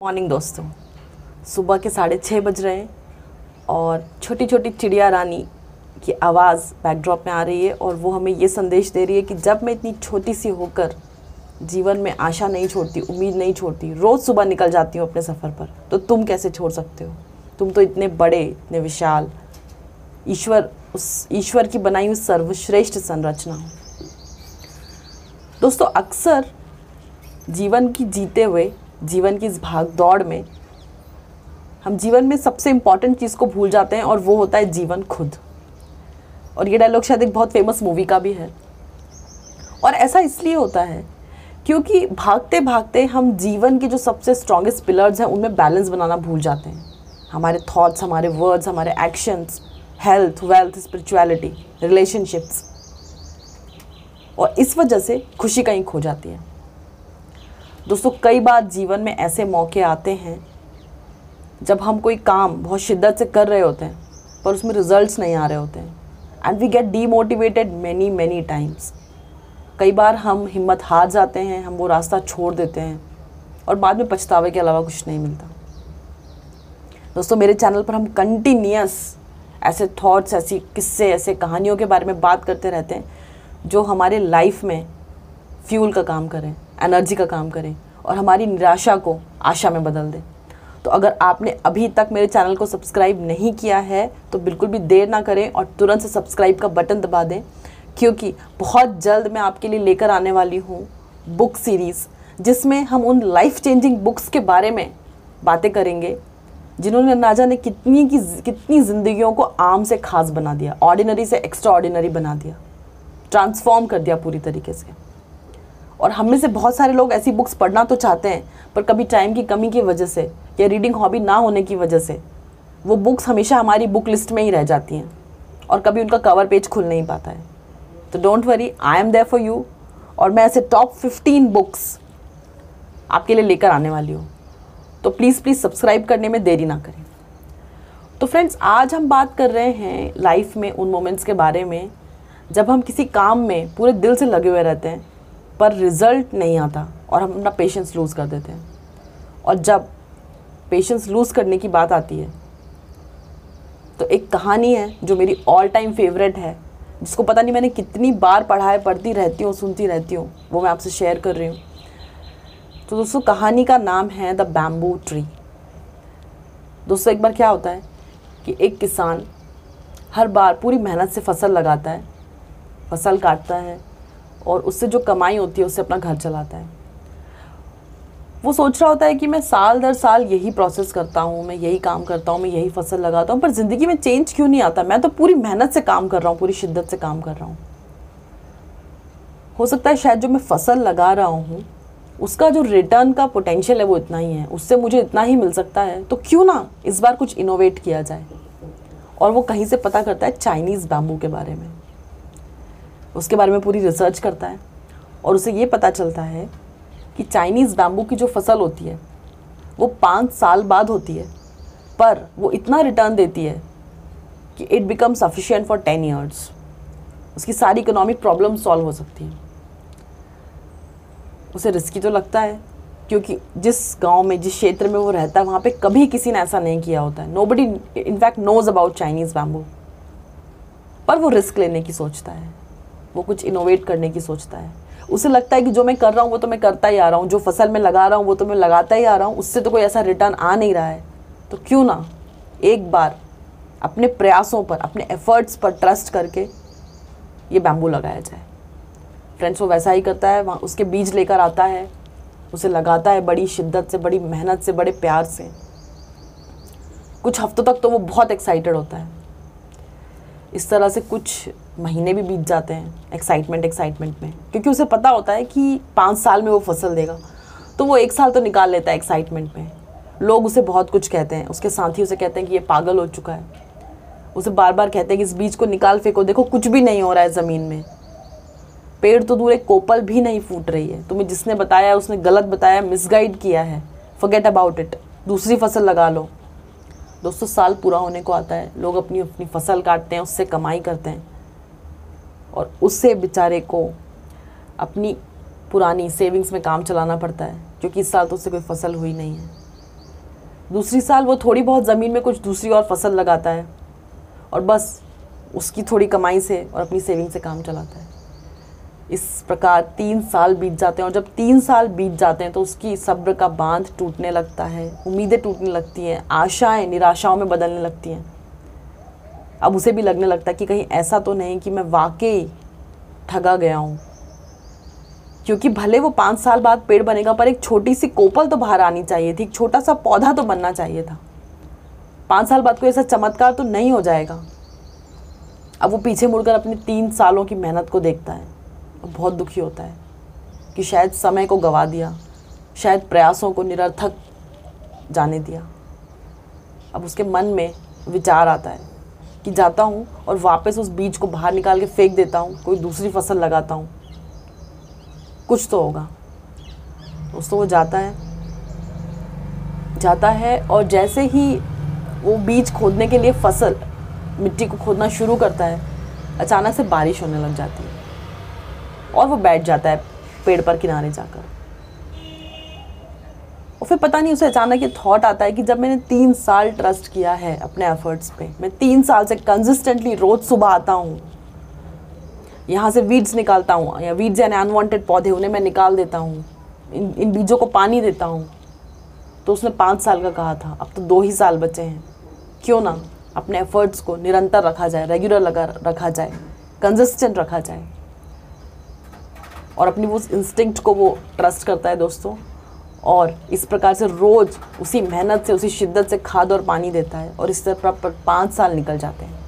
Morning दोस्तों, सुबह के 6:30 बज रहे हैं और छोटी छोटी चिड़िया रानी की आवाज़ बैकड्रॉप में आ रही है और वो हमें ये संदेश दे रही है कि जब मैं इतनी छोटी सी होकर जीवन में आशा नहीं छोड़ती, उम्मीद नहीं छोड़ती, रोज़ सुबह निकल जाती हूँ अपने सफ़र पर, तो तुम कैसे छोड़ सकते हो। तुम तो इतने बड़े, इतने विशाल, ईश्वर की बनाई हुई सर्वश्रेष्ठ संरचना हो। दोस्तों, अक्सर जीवन की जीते हुए, जीवन की इस भाग दौड़ में हम जीवन में सबसे इम्पॉर्टेंट चीज़ को भूल जाते हैं और वो होता है जीवन खुद। और ये डायलॉग शायद एक बहुत फेमस मूवी का भी है। और ऐसा इसलिए होता है क्योंकि भागते भागते हम जीवन के जो सबसे स्ट्रॉन्गेस्ट पिलर्स हैं उनमें बैलेंस बनाना भूल जाते हैं। हमारे थॉट्स, हमारे वर्ड्स, हमारे actions, health, wealth, spirituality, relationships, और इस वजह से खुशी कहीं खो जाती है। दोस्तों, कई बार जीवन में ऐसे मौके आते हैं जब हम कोई काम बहुत शिद्दत से कर रहे होते हैं पर उसमें रिजल्ट्स नहीं आ रहे होते हैं and we get demotivated many times. कई बार हम हिम्मत हार जाते हैं, हम वो रास्ता छोड़ देते हैं और बाद में पछतावे के अलावा कुछ नहीं मिलता। दोस्तों, मेरे चैनल पर हम कंटिन्यूअस ऐसे थॉट्स, ऐसी किस्से, ऐसे कहानियों के बारे में बात करते रहते हैं जो हमारे लाइफ में फ्यूल का काम करें, एनर्जी का काम करें और हमारी निराशा को आशा में बदल दें। तो अगर आपने अभी तक मेरे चैनल को सब्सक्राइब नहीं किया है तो बिल्कुल भी देर ना करें और तुरंत से सब्सक्राइब का बटन दबा दें, क्योंकि बहुत जल्द मैं आपके लिए लेकर आने वाली हूँ बुक सीरीज़, जिसमें हम उन लाइफ चेंजिंग बुक्स के बारे में बातें करेंगे जिन्होंने ना जाने कितनी ज़िंदगियों को आम से खास बना दिया, ऑर्डिनरी से एक्स्ट्रा ऑर्डिनरी बना दिया, ट्रांसफॉर्म कर दिया पूरी तरीके से। और हम में से बहुत सारे लोग ऐसी बुक्स पढ़ना तो चाहते हैं पर कभी टाइम की कमी की वजह से या रीडिंग हॉबी ना होने की वजह से वो बुक्स हमेशा हमारी बुक लिस्ट में ही रह जाती हैं और कभी उनका कवर पेज खुल नहीं पाता है। तो don't worry, I am there for you और मैं ऐसे टॉप 15 बुक्स आपके लिए लेकर आने वाली हूँ। तो प्लीज़ सब्सक्राइब करने में देरी ना करें। तो फ्रेंड्स, आज हम बात कर रहे हैं लाइफ में उन मोमेंट्स के बारे में जब हम किसी काम में पूरे दिल से लगे हुए रहते हैं पर रिज़ल्ट नहीं आता और हम अपना पेशेंस लूज़ कर देते हैं। और जब पेशेंस लूज़ करने की बात आती है तो एक कहानी है जो मेरी ऑल टाइम फेवरेट है, जिसको पता नहीं मैंने कितनी बार पढ़ा है, पढ़ती रहती हूँ, सुनती रहती हूँ, वो मैं आपसे शेयर कर रही हूँ। तो दोस्तों, कहानी का नाम है द बैम्बू ट्री। दोस्तों, एक बार क्या होता है कि एक किसान हर बार पूरी मेहनत से फसल लगाता है, फसल काटता है और उससे जो कमाई होती है उससे अपना घर चलाता है। वो सोच रहा होता है कि मैं साल दर साल यही प्रोसेस करता हूँ, मैं यही काम करता हूँ, मैं यही फसल लगाता हूँ, पर ज़िंदगी में चेंज क्यों नहीं आता। मैं तो पूरी मेहनत से काम कर रहा हूँ, पूरी शिद्दत से काम कर रहा हूँ। हो सकता है शायद जो मैं फसल लगा रहा हूँ उसका जो रिटर्न का पोटेंशियल है वो इतना ही है, उससे मुझे इतना ही मिल सकता है, तो क्यों ना इस बार कुछ इनोवेट किया जाए। और वो कहीं से पता करता है चाइनीज़ बैम्बू के बारे में, उसके बारे में पूरी रिसर्च करता है और उसे ये पता चलता है कि चाइनीज़ बैम्बू की जो फसल होती है वो 5 साल बाद होती है, पर वो इतना रिटर्न देती है कि it become sufficient for 10 years. उसकी सारी इकोनॉमिक प्रॉब्लम सॉल्व हो सकती है। उसे रिस्की तो लगता है क्योंकि जिस गांव में, जिस क्षेत्र में वो रहता है वहाँ पे कभी किसी ने ऐसा नहीं किया होता है। Nobody in fact knows about Chinese bamboo, पर वो रिस्क लेने की सोचता है, वो कुछ इनोवेट करने की सोचता है। उसे लगता है कि जो मैं कर रहा हूँ वो तो मैं करता ही आ रहा हूँ, जो फसल में लगा रहा हूँ वो तो मैं लगाता ही आ रहा हूँ, उससे तो कोई ऐसा रिटर्न आ नहीं रहा है, तो क्यों ना एक बार अपने प्रयासों पर, अपने एफर्ट्स पर ट्रस्ट करके ये बैम्बू लगाया जाए। फ्रेंड्स, वो वैसा ही करता है। वहाँ उसके बीज लेकर आता है, उसे लगाता है बड़ी शिद्दत से, बड़ी मेहनत से, बड़े प्यार से। कुछ हफ्तों तक तो वो बहुत एक्साइटेड होता है। इस तरह से कुछ महीने भी बीत जाते हैं एक्साइटमेंट में, क्योंकि उसे पता होता है कि 5 साल में वो फसल देगा, तो वो 1 साल तो निकाल लेता है एक्साइटमेंट में। लोग उसे बहुत कुछ कहते हैं, उसके साथी उसे कहते हैं कि ये पागल हो चुका है। उसे बार बार कहते हैं कि इस बीज को निकाल फेंको, देखो कुछ भी नहीं हो रहा है ज़मीन में, पेड़ तो दूर, एक कोपल भी नहीं फूट रही है, तुम्हें जिसने बताया उसने गलत बताया, मिसगाइड किया है, फॉरगेट अबाउट इट, दूसरी फसल लगा लो। दोस्तों, साल पूरा होने को आता है, लोग अपनी अपनी फसल काटते हैं, उससे कमाई करते हैं और उससे बेचारे को अपनी पुरानी सेविंग्स में काम चलाना पड़ता है, क्योंकि इस साल तो उससे कोई फसल हुई नहीं है। दूसरी साल वो थोड़ी बहुत ज़मीन में कुछ दूसरी और फसल लगाता है और बस उसकी थोड़ी कमाई से और अपनी सेविंग से काम चलाता है। इस प्रकार 3 साल बीत जाते हैं और जब 3 साल बीत जाते हैं तो उसकी सब्र का बांध टूटने लगता है, उम्मीदें टूटने लगती हैं, आशाएं निराशाओं में बदलने लगती हैं। अब उसे भी लगने लगता है कि कहीं ऐसा तो नहीं कि मैं वाकई ठगा गया हूँ, क्योंकि भले वो 5 साल बाद पेड़ बनेगा पर एक छोटी सी कोपल तो बाहर आनी चाहिए थी, एक छोटा सा पौधा तो बनना चाहिए था। 5 साल बाद कोई ऐसा चमत्कार तो नहीं हो जाएगा। अब वो पीछे मुड़कर अपने 3 सालों की मेहनत को देखता है और बहुत दुखी होता है कि शायद समय को गंवा दिया, शायद प्रयासों को निरर्थक जाने दिया। अब उसके मन में विचार आता है कि जाता हूँ और वापस उस बीज को बाहर निकाल के फेंक देता हूँ, कोई दूसरी फसल लगाता हूँ, कुछ तो होगा। दोस्तों वो जाता है और जैसे ही वो बीज खोदने के लिए मिट्टी को खोदना शुरू करता है, अचानक से बारिश होने लग जाती है और वो बैठ जाता है पेड़ पर किनारे जाकर। और फिर पता नहीं उसे अचानक ये थॉट आता है कि जब मैंने 3 साल ट्रस्ट किया है अपने एफर्ट्स पे, मैं 3 साल से कंसिस्टेंटली रोज सुबह आता हूँ, यहाँ से वीड्स निकालता हूँ, या वीड्स यानी अनवांटेड पौधे, उन्हें मैं निकाल देता हूँ, इन बीजों को पानी देता हूँ। तो उसने 5 साल का कहा था, अब तो 2 ही साल बचे हैं। क्यों ना अपने एफर्ट्स को निरंतर रखा जाए, रेगुलर रखा जाए, कंसिस्टेंट रखा जाए। और अपनी वो इंस्टिंक्ट को वो ट्रस्ट करता है दोस्तों, और इस प्रकार से रोज़ उसी मेहनत से, उसी शिद्दत से खाद और पानी देता है और इस तरह पर 5 साल निकल जाते हैं।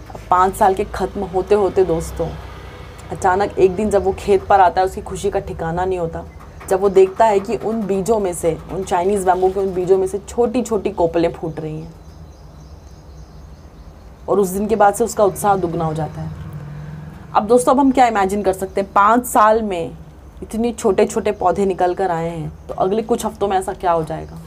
अब 5 साल के ख़त्म होते होते दोस्तों अचानक एक दिन जब वो खेत पर आता है, उसकी खुशी का ठिकाना नहीं होता जब वो देखता है कि उन बीजों में से, उन चाइनीज़ बैम्बू के उन बीजों में से छोटी छोटी कोपलें फूट रही हैं। और उस दिन के बाद से उसका उत्साह दुगना हो जाता है। अब दोस्तों अब हम क्या इमेजिन कर सकते हैं, 5 साल में इतनी छोटे छोटे पौधे निकल कर आए हैं, तो अगले कुछ हफ्तों में ऐसा क्या हो जाएगा।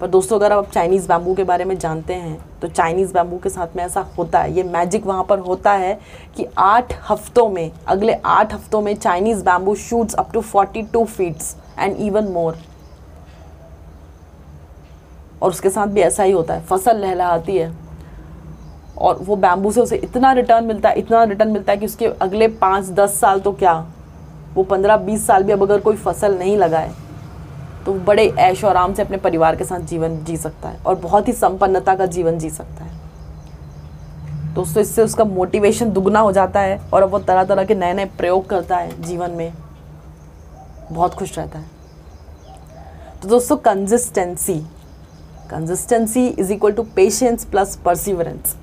पर दोस्तों अगर आप चाइनीज़ बैम्बू के बारे में जानते हैं तो चाइनीज़ बैम्बू के साथ में ऐसा होता है, ये मैजिक वहाँ पर होता है कि 8 हफ्तों में, अगले 8 हफ्तों में Chinese bamboo shoots up to 42 feets and even more. और उसके साथ भी ऐसा ही होता है, फसल लहलहाती है और वो बैम्बू से उसे इतना रिटर्न मिलता है कि उसके अगले 5-10 साल तो क्या, वो 15-20 साल भी अब अगर कोई फसल नहीं लगाए तो बड़े ऐश और आराम से अपने परिवार के साथ जीवन जी सकता है और बहुत ही संपन्नता का जीवन जी सकता है। दोस्तों इससे उसका मोटिवेशन दुगना हो जाता है और अब वो तरह तरह के नए नए प्रयोग करता है जीवन में, बहुत खुश रहता है। तो दोस्तों consistency is equal to patience plus perseverance.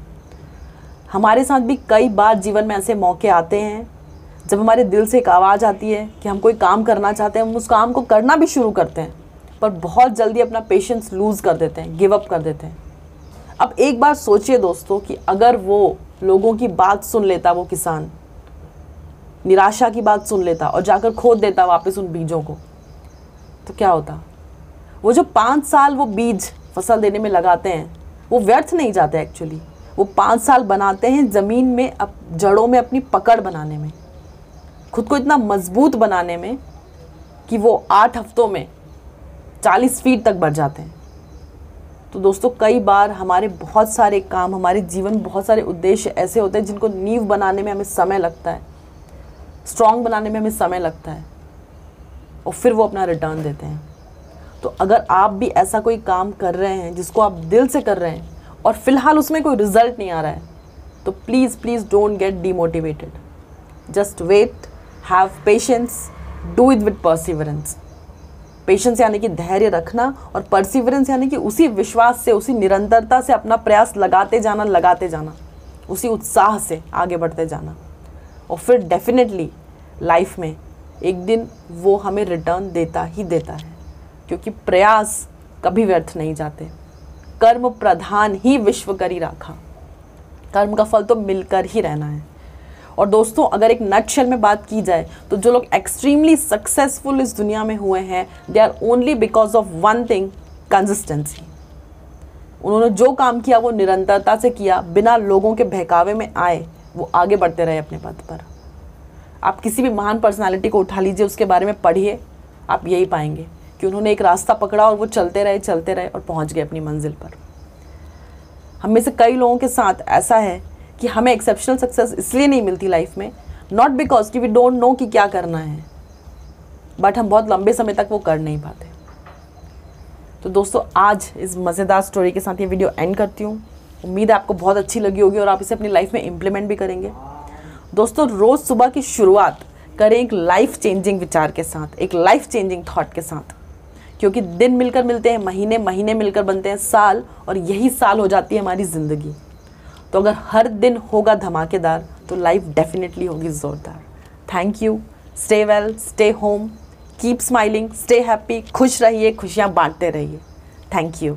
हमारे साथ भी कई बार जीवन में ऐसे मौके आते हैं जब हमारे दिल से एक आवाज़ आती है कि हम कोई काम करना चाहते हैं, हम उस काम को करना भी शुरू करते हैं पर बहुत जल्दी अपना पेशेंस लूज़ कर देते हैं, गिव अप कर देते हैं। अब एक बार सोचिए दोस्तों कि अगर वो लोगों की बात सुन लेता, वो किसान निराशा की बात सुन लेता और जाकर खोद देता वापस उन बीजों को, तो क्या होता। वो जो 5 साल वो बीज फसल देने में लगाते हैं वो व्यर्थ नहीं जाते। एक्चुअली वो 5 साल बनाते हैं ज़मीन में, जड़ों में अपनी पकड़ बनाने में, खुद को इतना मजबूत बनाने में कि वो 8 हफ्तों में 40 फीट तक बढ़ जाते हैं। तो दोस्तों कई बार हमारे बहुत सारे काम, हमारे जीवन में बहुत सारे उद्देश्य ऐसे होते हैं जिनको नींव बनाने में हमें समय लगता है, स्ट्रॉन्ग बनाने में हमें समय लगता है और फिर वो अपना रिटर्न देते हैं। तो अगर आप भी ऐसा कोई काम कर रहे हैं जिसको आप दिल से कर रहे हैं और फिलहाल उसमें कोई रिजल्ट नहीं आ रहा है, तो please don't get demotivated, just wait, have patience, do it with perseverance. Patience यानी कि धैर्य रखना और परसिवरेंस यानी कि उसी विश्वास से, उसी निरंतरता से अपना प्रयास लगाते जाना, उसी उत्साह से आगे बढ़ते जाना। और फिर डेफिनेटली लाइफ में एक दिन वो हमें रिटर्न देता ही देता है, क्योंकि प्रयास कभी व्यर्थ नहीं जाते। कर्म प्रधान ही विश्व करी राखा, कर्म का फल तो मिलकर ही रहना है। और दोस्तों अगर एक नटशेल में बात की जाए तो जो लोग एक्सट्रीमली सक्सेसफुल इस दुनिया में हुए हैं, they are only because of one thing, consistency. उन्होंने जो काम किया वो निरंतरता से किया, बिना लोगों के बहकावे में आए वो आगे बढ़ते रहे अपने पथ पर। आप किसी भी महान पर्सनालिटी को उठा लीजिए, उसके बारे में पढ़िए, आप यही पाएंगे कि उन्होंने एक रास्ता पकड़ा और वो चलते रहे और पहुंच गए अपनी मंजिल पर। हम में से कई लोगों के साथ ऐसा है कि हमें एक्सेप्शनल सक्सेस इसलिए नहीं मिलती लाइफ में, नॉट बिकॉज कि वी डोंट नो कि क्या करना है, बट हम बहुत लंबे समय तक वो कर नहीं पाते। तो दोस्तों, आज इस मज़ेदार स्टोरी के साथ ये वीडियो एंड करती हूँ। उम्मीद है आपको बहुत अच्छी लगी होगी और आप इसे अपनी लाइफ में इम्प्लीमेंट भी करेंगे। दोस्तों, रोज़ सुबह की शुरुआत करें एक लाइफ चेंजिंग विचार के साथ, एक लाइफ चेंजिंग थॉट के साथ, क्योंकि दिन मिलकर मिलते हैं महीने, महीने मिलकर बनते हैं साल, और यही साल हो जाती है हमारी ज़िंदगी। तो अगर हर दिन होगा धमाकेदार तो लाइफ डेफिनेटली होगी ज़ोरदार। Thank you. Stay well, stay home, keep smiling, stay happy, खुश रहिए, खुशियाँ बांटते रहिए। Thank you.